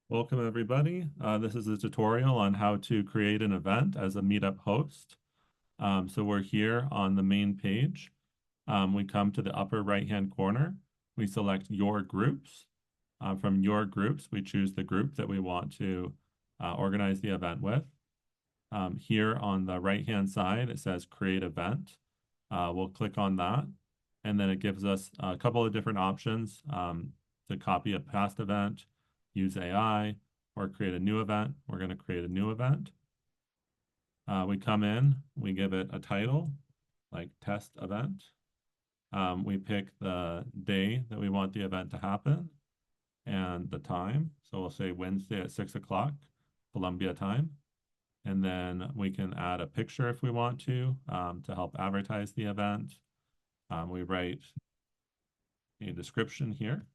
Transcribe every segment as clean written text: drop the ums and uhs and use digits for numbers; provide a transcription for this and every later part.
Welcome, everybody. This is a tutorial on how to create an event as a Meetup host. So we're here on the main page. We come to the upper right-hand corner. We select Your Groups. From Your Groups, we choose the group that we want to organize the event with. Here on the right-hand side, it says Create Event. We'll click on that, and then it gives us a couple of different options to copy a past event, use AI, or create a new event. We're going to create a new event. We come in, we give it a title, like test event. We pick the day that we want the event to happen and the time. So we'll say Wednesday at 6 o'clock, Columbia time. And then we can add a picture if we want to help advertise the event. We write a description here.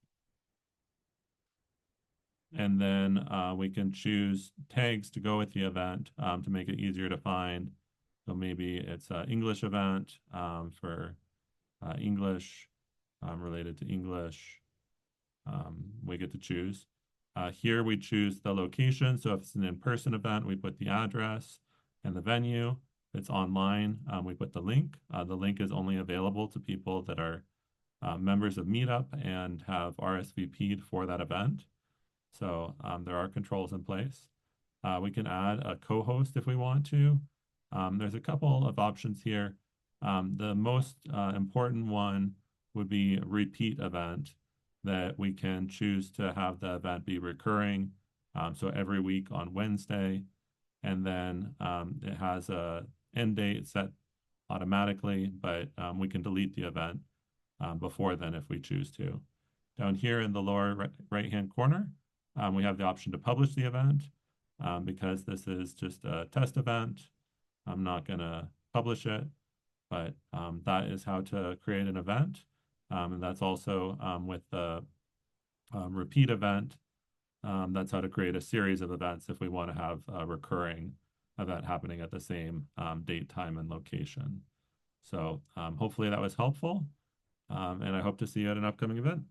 And then we can choose tags to go with the event to make it easier to find. So maybe it's an English event for English related to English. We get to choose. Here we choose the location. So if it's an in-person event, we put the address and the venue. If it's online, we put the link. The link is only available to people that are members of Meetup and have RSVP'd for that event. So there are controls in place. We can add a co-host if we want to. There's a couple of options here. The most important one would be a repeat event that we can choose to have the event be recurring. So every week on Wednesday, and then it has a end date set automatically, but we can delete the event before then if we choose to. Down here in the lower right-hand corner, we have the option to publish the event. Because this is just a test event, I'm not going to publish it, but that is how to create an event. And that's also with the repeat event. That's how to create a series of events if we want to have a recurring event happening at the same date, time, and location. So hopefully that was helpful. And I hope to see you at an upcoming event.